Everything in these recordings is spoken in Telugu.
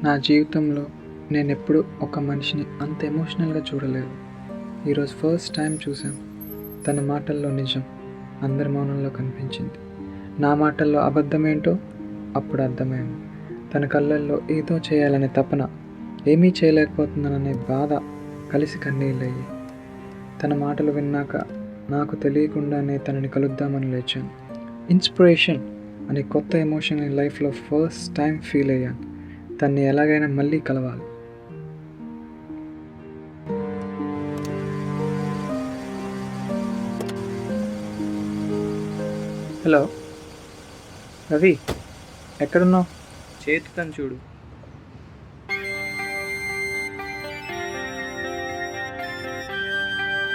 నా జీవితంలో నేనెప్పుడు ఒక మనిషిని అంత ఎమోషనల్గా చూడలేదు. ఈరోజు ఫస్ట్ టైం చూశాను. తన మాటల్లో నిజం అందరి మౌనంలో కనిపించింది. నా మాటల్లో అబద్ధమేంటో అప్పుడు అర్థమైంది. తన కళ్ళల్లో ఏదో చేయాలనే తపన, ఏమీ చేయలేకపోతున్నాననే బాధ కలిసి కన్నీళ్ళయ్యి. తన మాటలు విన్నాక నాకు తెలియకుండానే తనని కలుద్దామని లేచాను. ఇన్స్పిరేషన్ అనే కొత్త ఎమోషన్ లైఫ్లో ఫస్ట్ టైం ఫీల్ అయ్యాను. తన్ని ఎలాగైనా మళ్ళీ కలవాలి. హలో రవి, ఎక్కడున్నావు? చేతుతాను చూడు.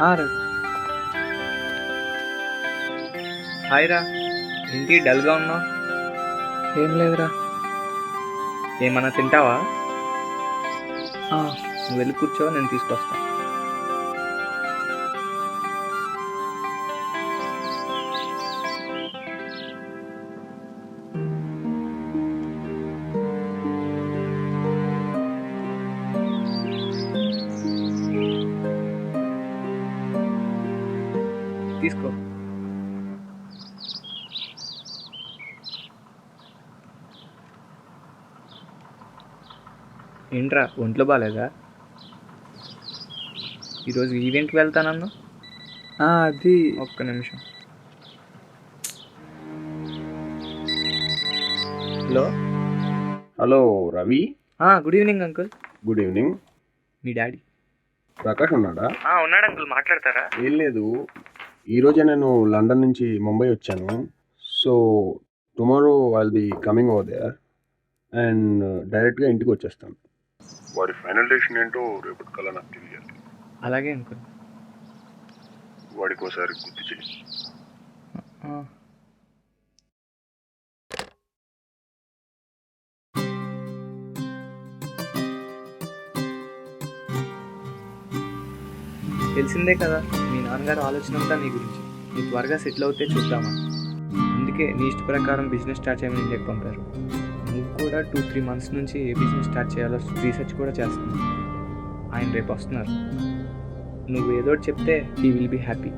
రవి, హాయ్ రా, ఏంటి డల్గా ఉన్నావు? ఏం లేదురా. ఏమన్నా తింటావా? ఆ, నువ్వు వెళ్ళి కూర్చో, నేను తీసుకొస్తా. తీసుకో. ఏంట్రా, ఒంట్లో బాగాలేదా? ఈరోజు ఈవెంట్కి వెళ్తానన్నా. అది ఒక్క నిమిషం. Hello. Hello Ravi. Good evening uncle. Good evening. మీ డాడీ ప్రకాష్ ఉన్నాడా? ఉన్నాడు అంకుల్, మాట్లాడతారా? ఏం లేదు, ఈరోజే నేను లండన్ నుంచి ముంబై వచ్చాను. So tomorrow I'll be coming over there and డైరెక్ట్గా ఇంటికి వచ్చేస్తాను. వాడి ఫైనల్ డెసిషన్ ఏంటో రేపటి కల్లా నాకు తెలియాలి. అలాగే అంకుల్. వాడికి ఒకసారి గుర్తు చేయి. తెలిసిందే కదా, మీ నాన్నగారు ఆలోచన అంతా నీ గురించి. నీ త్వరగా సెటిల్ అవుతే చూద్దామని. అందుకే నీ ఇష్ట ప్రకారం బిజినెస్ స్టార్ట్ చేయమని ఇండియాకి పంపారు. నువ్వు కూడా 2-3 మంత్స్ నుంచి ఏ బిజినెస్ స్టార్ట్ చేయాలో రీసెర్చ్ కూడా చేస్తున్నావు. ఆయన రేపు వస్తున్నారు. నువ్వు ఏదో ఒకటి చెప్తే హీ విల్ బీ హ్యాపీ.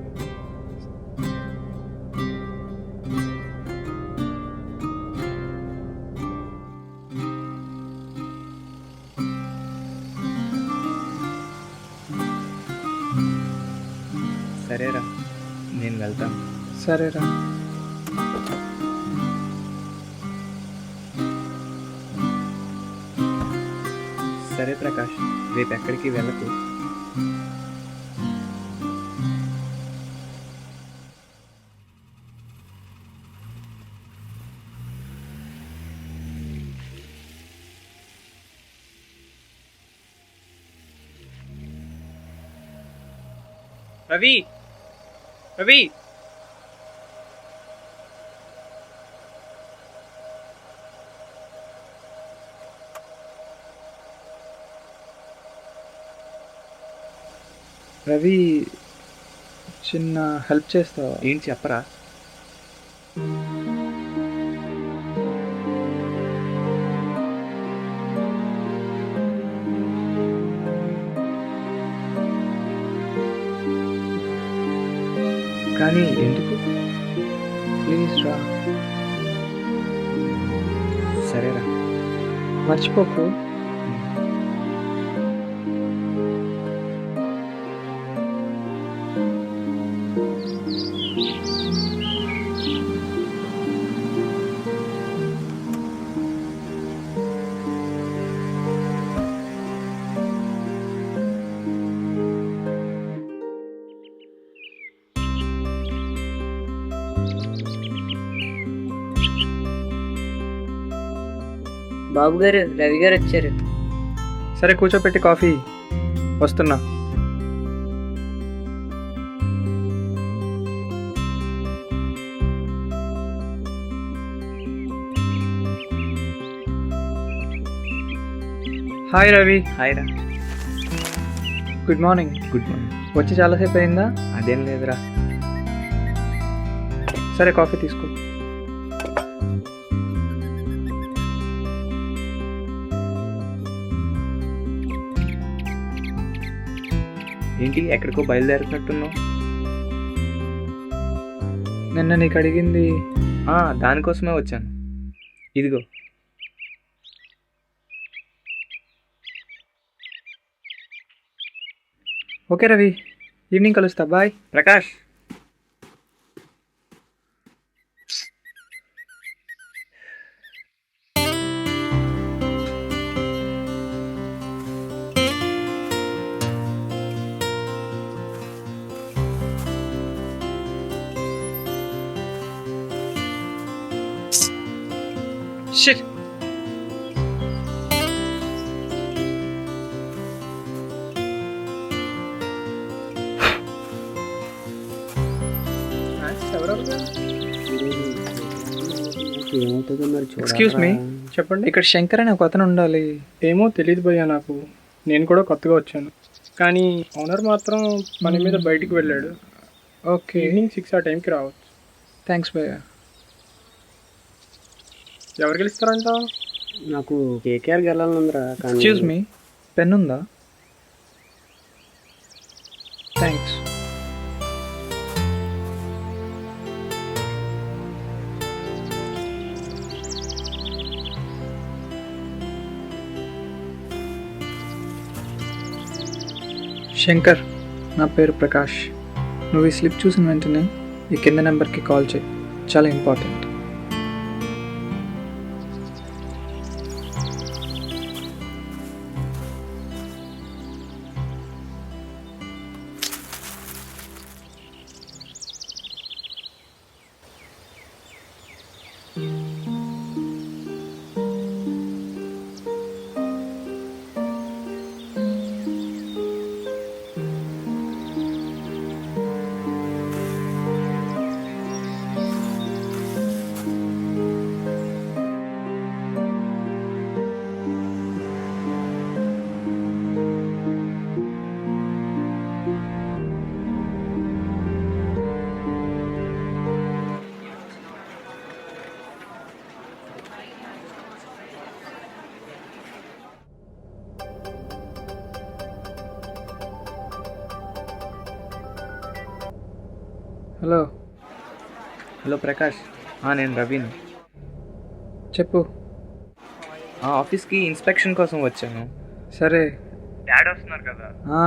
సరేరా, నేను వెళ్తాను. సరేరా. సరే ప్రకాష్, రేపు ఎక్కడికి వెళ్ళకు. రవి, రవి. రవి, చిన్న హెల్ప్ చేస్తావా? ఏంటి చెప్పరా? కానీ ఎందుకు? ప్లీజ్ రా. సరేరా. మర్చిపోకు. బాబు గారు, రవి గారు వచ్చారు. సరే కూర్చోపెట్టి కాఫీ వస్తున్నా. హాయ్ రవి. హాయ్ రా. Good morning. Good morning. వచ్చి చాలాసేపు అయిందా? అదేం లేదురా. సరే కాఫీ తీసుకో. ఏంటి ఎక్కడికో బయలుదేరుతున్నట్టున్నావు? నిన్న నీకు అడిగింది దానికోసమే వచ్చాను. ఇదిగో. ఓకే రవి, ఈవినింగ్ కలుస్తా, బాయ్. ప్రకాష్, షిట్. ఏమవుతుందో మరి ఎక్స్క్యూజ్ మీ, చెప్పండి. ఇక్కడ శంకర్ అనే ఒక అతను ఉండాలి. ఏమో తెలియదు భయ్యా నాకు. నేను కూడా కొత్తగా వచ్చాను. కానీ ఓనర్ మాత్రం పని మీద బయటికి వెళ్ళాడు. ఓకే, ఈవినింగ్ 6 ఆ టైంకి రావచ్చు. థ్యాంక్స్ భయ్య. ఎవరు గెలుస్తారంట? నాకు కేకేఆర్ గెలాలందరా. ఎక్స్క్యూజ్ మీ, పెన్ ఉందా? థ్యాంక్స్. శంకర్, నా పేరు ప్రకాష్. నువ్వు ఈ స్లిప్ చూసిన వెంటనే ఈ కింద నెంబర్కి కాల్ చేయి, చాలా ఇంపార్టెంట్. హలో. హలో ప్రకాష్, నేను రవిని. చెప్పు. ఆఫీస్కి ఇన్స్పెక్షన్ కోసం వచ్చాను. సరే. డాడీ వస్తున్నారు కదా, ఆ,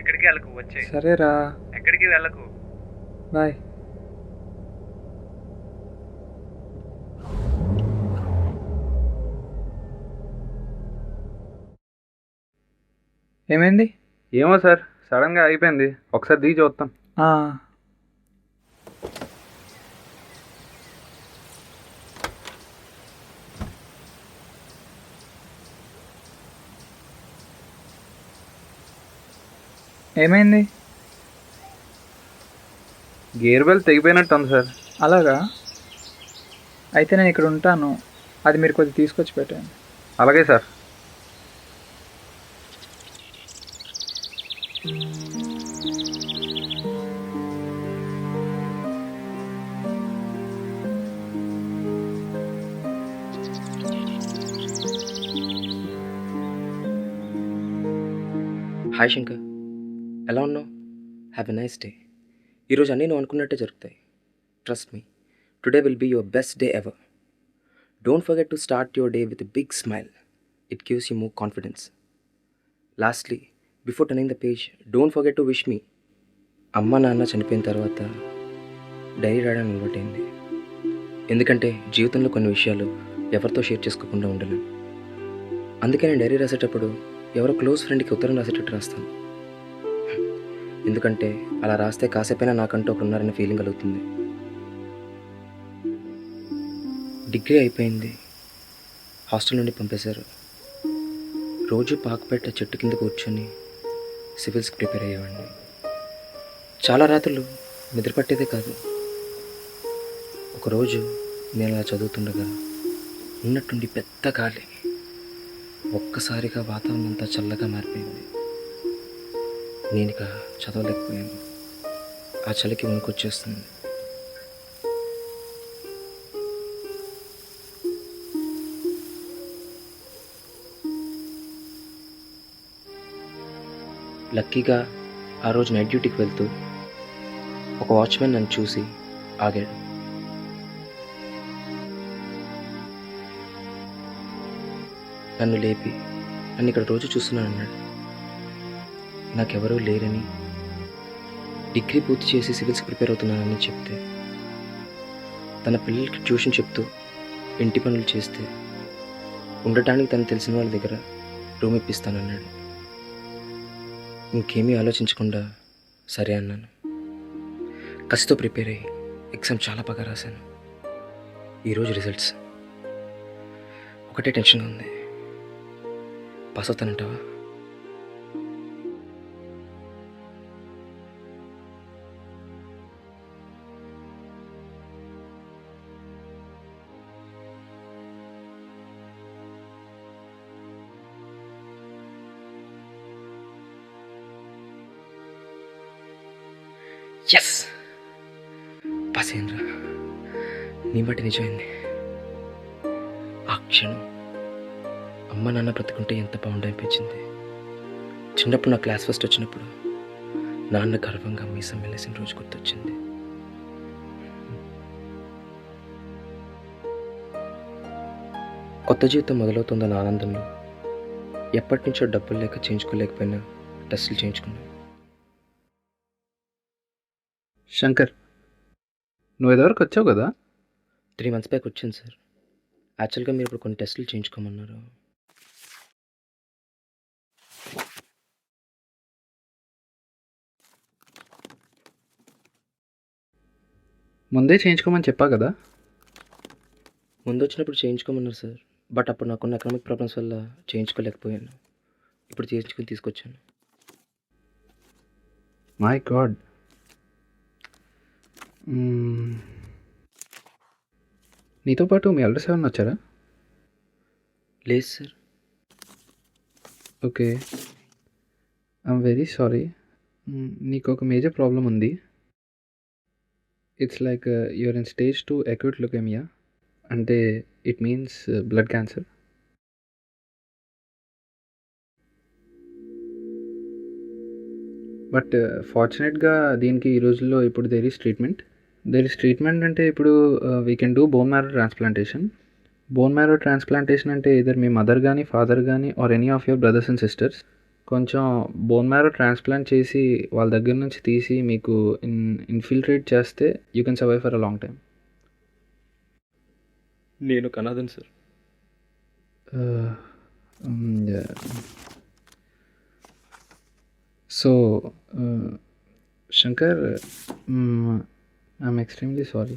ఎక్కడికి వెళ్ళకు, వచ్చే. సరేరా, ఎక్కడికి వెళ్ళకు. బాయ్. ఏమైంది? ఏమో సార్, సడన్గా అయిపోయింది. ఒకసారి దిగి చూస్తాం. ఆ, ఏమైంది? గేర్ బెల్ తెగిపోయినట్టు ఉంది సార్. అలాగా? అయితే నేను ఇక్కడ ఉంటాను, అది మీరు కొద్దిగా తీసుకొచ్చి పెట్టండి. అలాగే సార్. హాయ్ శంకర్, ఎలా ఉన్నావు? Have a nice day. ఈరోజు అన్నీ నువ్వు అనుకున్నట్టే జరుగుతాయి. Trust me, today will be your best day ever. Don't forget to start your day with a big smile. It gives you more confidence. Lastly, before turning the page, don't forget to wish me. అమ్మ నాన్న చనిపోయిన తర్వాత డైరీ రాయడం అలవాటైంది. ఎందుకంటే జీవితంలో కొన్ని విషయాలు ఎవరితో షేర్ చేసుకోకుండా ఉండలేను. అందుకే నేను డైరీ రాసేటప్పుడు ఎవరో క్లోజ్ ఫ్రెండ్కి ఉత్తరం రాసేటట్టు రాస్తాను. ఎందుకంటే అలా రాస్తే కాసేపైనా నాకంటూ ఒకరు ఉన్నారనే ఫీలింగ్ కలుగుతుంది. డిగ్రీ అయిపోయింది, హాస్టల్ నుండి పంపేశారు. రోజు పాకుపేట చెట్టు కింద కూర్చొని సివిల్స్కి ప్రిపేర్ అయ్యేవాడిని. చాలా రాత్రులు నిద్ర పట్టేదే కాదు. ఒకరోజు నేను అలా చదువుతుండగా ఉన్నట్టుండి పెద్ద గాలి, ఒక్కసారిగా వాతావరణం అంతా చల్లగా మారిపోయింది. నేను ఇక చదవలేకపోయాను. ఆ చలికి వణుకొచ్చేస్తుంది. లక్కీగా ఆ రోజు నైట్ డ్యూటీకి వెళ్తూ ఒక వాచ్మెన్ నన్ను చూసి ఆగాడు. నన్ను లేపి నన్ను ఇక్కడ రోజు చూస్తున్నాను అన్నాడు. నాకెవరూ లేరని, డిగ్రీ పూర్తి చేసి సివిల్స్కి ప్రిపేర్ అవుతున్నానని చెప్తే, తన పిల్లలకి ట్యూషన్ చెప్తూ ఇంటి పనులు చేస్తే ఉండటానికి తను తెలిసిన వాళ్ళ దగ్గర రూమ్ ఇప్పిస్తానన్నాడు. ఇంకేమీ ఆలోచించకుండా సరే అన్నాను. కసితో ప్రిపేర్ అయ్యి ఎగ్జామ్ చాలా బాగా రాశాను. ఈరోజు రిజల్ట్స్. ఒకటే టెన్షన్గా ఉంది, పాస్ అవుతానంటావా? ఎస్, పాస్ అయ్యానురా. నీ బట్టి నిజమైంది. ఆ క్షణం అమ్మ నాన్న బ్రతుకుంటే ఎంత బాగుండనిపించింది. చిన్నప్పుడు నా క్లాస్ ఫస్ట్ వచ్చినప్పుడు నాన్న గర్వంగా మీసం వెళ్ళేసిన రోజు గుర్తొచ్చింది. కొత్త జీవితం మొదలవుతుందన్న ఆనందంలో ఎప్పటి నుంచో డబ్బులు లేక చేయించుకోలేకపోయినా టెస్టులు చేయించుకున్నాను. శంకర్, నువ్వు ఎదవరకు వచ్చావు కదా? 3 months బ్యాక్ వచ్చింది సార్. యాక్చువల్గా మీరు ఇప్పుడు కొన్ని టెస్టులు చేయించుకోమన్నారు. ముందే చేయించుకోమని చెప్పా కదా. ముందు వచ్చినప్పుడు చేయించుకోమన్నారు సార్, బట్ అప్పుడు నాకున్న ఎకనామిక్ ప్రాబ్లమ్స్ వల్ల చేయించుకోలేకపోయాను. ఇప్పుడు చేయించుకుని తీసుకొచ్చాను. My God. నీతో పాటు మీ ఎల్డర్స్ ఎవరైనా వచ్చారా? లేదు sir. Okay, I'm very sorry. నీకు ఒక మేజర్ ప్రాబ్లం ఉంది. It's like you're in stage 2 acute leukaemia. అంటే it means blood cancer. But ఫార్చునేట్గా దీనికి ఈ రోజుల్లో ఇప్పుడు దేర్ ఈస్ ట్రీట్మెంట్ అంటే ఇప్పుడు we can do bone marrow transplantation. Bone marrow transplantation అంటే ఇద్దరు మీ మదర్ కానీ ఫాదర్ కానీ or any of your brothers and sisters కొంచెం బోన్ మ్యారో ట్రాన్స్ప్లాంట్ చేసి వాళ్ళ దగ్గర నుంచి తీసి మీకు ఇన్ఫిల్ట్రేట్ చేస్తే you can survive for a long time. నేను కనాదను sir. So Shankar, I'm extremely sorry.